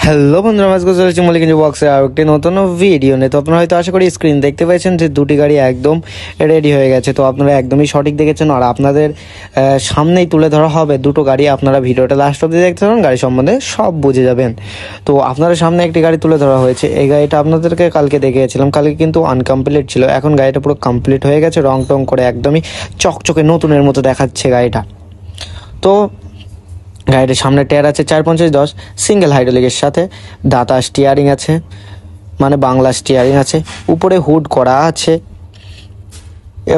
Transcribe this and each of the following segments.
Hello বন্ধুরা, আজকে চলেছি মল্লিকগঞ্জ বক্সে আর একটি নতুন ভিডিও নিয়ে। তো আপনারা হয়তো আশা করি স্ক্রিন দেখতে পাচ্ছেন যে দুটি গাড়ি একদম রেডি হয়ে গেছে। তো আপনারা একদমই সঠিক দেখেছেন আর আপনাদের সামনেই তুলে ধরা হবে দুটো গাড়ি। আপনারা ভিডিওটা লাস্ট অবধি দেখতে থাকুন, গাড়ি সম্বন্ধে সব বুঝে যাবেন। তো আপনাদের সামনে একটি গাড়ি তুলে ধরা হয়েছে। এই গাড়িটা আপনাদেরকে কালকে দেখিয়েছিলাম, কালকে কিন্তু আনকমপ্লিট ছিল। এখন গাড়িটা পুরো কমপ্লিট হয়ে গেছে, রং টং করে একদমই চকচকে নতুনের মতো দেখাচ্ছে গাড়িটা। তো গাড়িটির সামনে টায়ার আছে 450-10 সিঙ্গেল হাইড্রোলিকের সাথে, দাতা স্টিয়ারিং আছে, মানে বাংলা স্টিয়ারিং আছে, উপরে হুড করা আছে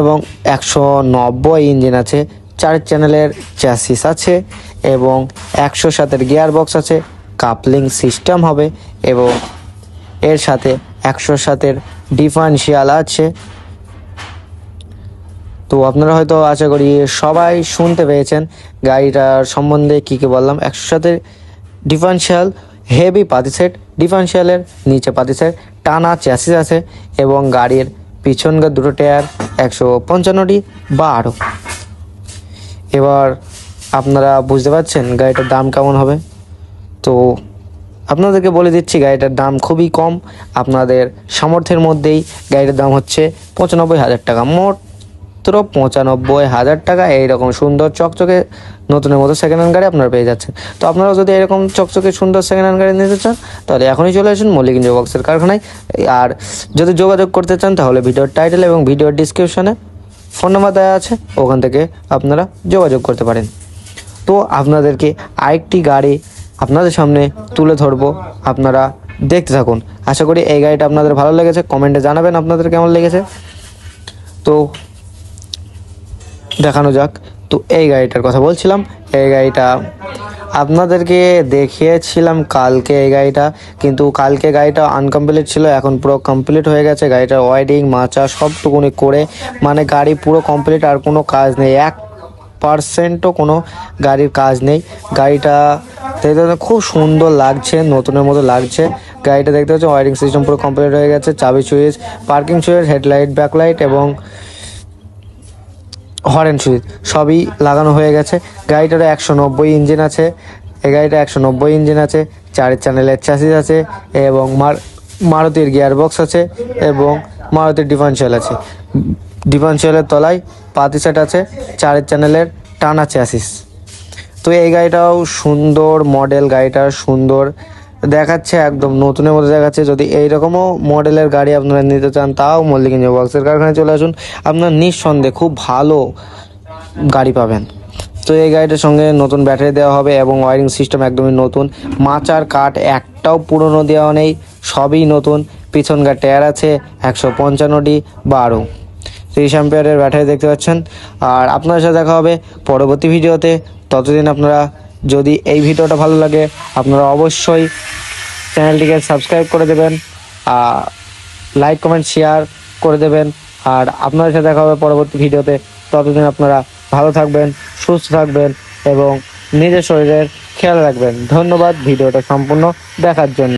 এবং 190 ইঞ্জিন আছে, 4 চ্যানেলের চ্যাসিস আছে এবং 107-এর গিয়ার বক্স আছে, কাপলিং সিস্টেম হবে এবং এর সাথে 107-এর ডিফারেন্সিয়াল আছে। তো আপনারা হয়তো আশা করি সবাই শুনতে পেয়েছেন গাড়িটার সম্বন্ধে কী কী বললাম। 107-এর ডিফারেন্সিয়াল হেভি পাতি সেট, ডিফারেন্সিয়ালের নিচে পাতি সেট, টানা চ্যাসিস আছে এবং গাড়ির পিছনকার দুটো টায়ার 155 বা আরও। এবার আপনারা বুঝতে পারছেন গাড়িটার দাম কেমন হবে। তো আপনাদেরকে বলে দিচ্ছি গাড়িটার দাম খুবই কম, আপনাদের সামর্থ্যের মধ্যেই। গাড়িটার দাম হচ্ছে 95,000 টাকা, মোট 95,000 টাকা। এইরকম সুন্দর চকচকে নতুনের মতো সেকেন্ড হ্যান্ড গাড়ি আপনারা পেয়ে যাচ্ছেন। তো আপনারাও যদি এরকম চকচকে সুন্দর সেকেন্ড হ্যান্ড গাড়ি নিতে চান তাহলে এখনই চলে আসুন মল্লিকগঞ্জ বক্সের কারখানায়। আর যদি যোগাযোগ করতে চান তাহলে ভিডিওর টাইটেল এবং ভিডিওর ডিসক্রিপশনে ফোন নাম্বার দেওয়া আছে, ওখান থেকে আপনারা যোগাযোগ করতে পারেন। তো আপনাদেরকে আরেকটি গাড়ি আপনাদের সামনে তুলে ধরবো, আপনারা দেখতে থাকুন। আশা করি এই গাড়িটা আপনাদের ভালো লেগেছে, কমেন্টে জানাবেন আপনাদের কেমন লেগেছে। তো দেখানো যাক। তো এই গাড়িটার কথা বলছিলাম, এই গাড়িটা আপনাদেরকে দেখিয়েছিলাম কালকে এই গাড়িটা, কিন্তু কালকে গাড়িটা আনকমপ্লিট ছিল, এখন পুরো কমপ্লিট হয়ে গেছে। গাড়িটার ওয়াইডিং মাচা সবটুকুনি করে, মানে গাড়ি পুরো কমপ্লিট, আর কোনো কাজ নেই, 1%ও কোনো গাড়ির কাজ নেই। গাড়িটা দেখতে খুব সুন্দর লাগছে, নতুনের মতো লাগছে। গাড়িটা দেখতে পাচ্ছি ওয়ারিং সিস্টেম পুরো কমপ্লিট হয়ে গেছে, চাবি switch, parking switch, headlight, backlight এবং হর্ন সুইচ সবই লাগানো হয়ে গেছে। গাড়িটার 190 ইঞ্জিন আছে, এই গাড়িটা 190 ইঞ্জিন আছে, 4 চ্যানেলের চ্যাসিস আছে এবং মারুতির গিয়ার বক্স আছে এবং মারুতির ডিফারেন্সিয়াল আছে। ডিফারেন্সিয়ালের তলায় পাতি সেট আছে, 4 চ্যানেলের টানা চ্যাসিস। তো এই গাড়িটাও সুন্দর মডেল, গাড়িটা সুন্দর দেখাচ্ছে, একদম নতুনের মতো দেখাচ্ছে। যদি এইরকমও মডেলের গাড়ি আপনারা নিতে চান তাও মল্লিকগঞ্জ বক্সের কারখানায় চলে আসুন, আপনার নিঃসন্দেহে খুব ভালো গাড়ি পাবেন। তো এই গাড়িটার সঙ্গে নতুন ব্যাটারি দেওয়া হবে এবং ওয়ারিং সিস্টেম একদমই নতুন, মাচার কাঠ একটাও পুরনো দেওয়া নেই, সবই নতুন। পিছনকার টায়ার আছে 155 বা আরও। 30 অ্যাম্পিয়ারের ব্যাটারি দেখতে পাচ্ছেন। আর আপনার সাথে দেখা হবে পরবর্তী ভিডিওতে। ততদিন আপনারা, যদি এই ভিডিওটা ভালো লাগে আপনারা অবশ্যই চ্যানেলটিকে সাবস্ক্রাইব করে দেবেন, লাইক কমেন্ট শেয়ার করে দেবেন। আর আপনাদের সাথে দেখা হবে পরবর্তী ভিডিওতে। ততদিন আপনারা ভালো থাকবেন, সুস্থ থাকবেন এবং নিজের শরীরের খেয়াল রাখবেন। ধন্যবাদ ভিডিওটা সম্পূর্ণ দেখার জন্য।